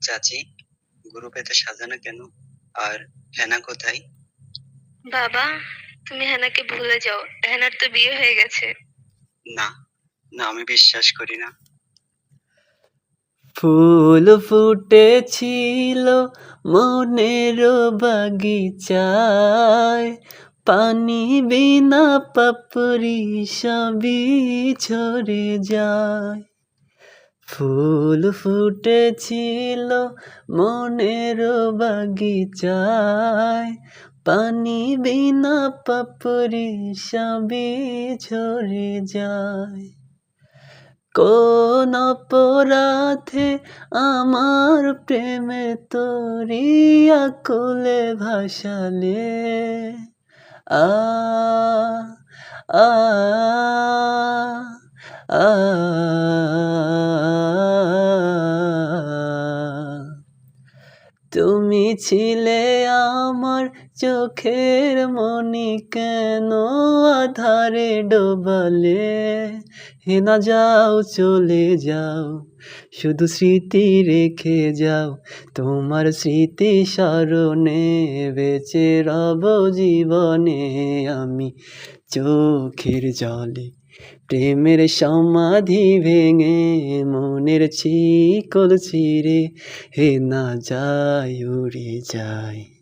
চাচি, গ্রুপ এত সাজানো কেন? আর হেনা কোথায়? বাবা, তুমি হেনাকে ভুলে যাও। হেনার তো বিয়ে হয়ে গেছে। না, না আমি বিশ্বাস করি না। ফুল ফুটেছিল মনের বাগিচায়, পানি বিনা পাপড়ি সবই ঝরে যায়। ফুল ফুটেছিল মনের বাগিচায়, পানি বিনা পাপড়ি সবই ঝরে যায়। কোন অপরাধে আমার প্রেমে তোরি আকুলে ভাসালে, আ আ আ তুমি ছিলে আমার চোখের মনি, কেন আধারে ডোবালে? হেনা যাও, চলে যাও, শুধু স্মৃতি রেখে যাও। তোমার স্মৃতি স্মরণে বেঁচে রব জীবনে আমি চোখের জলে। প্রেমের সমাধি ভেঙে মনের শিকল ছিঁড়ে হেনা যায়, উড়ে যায়।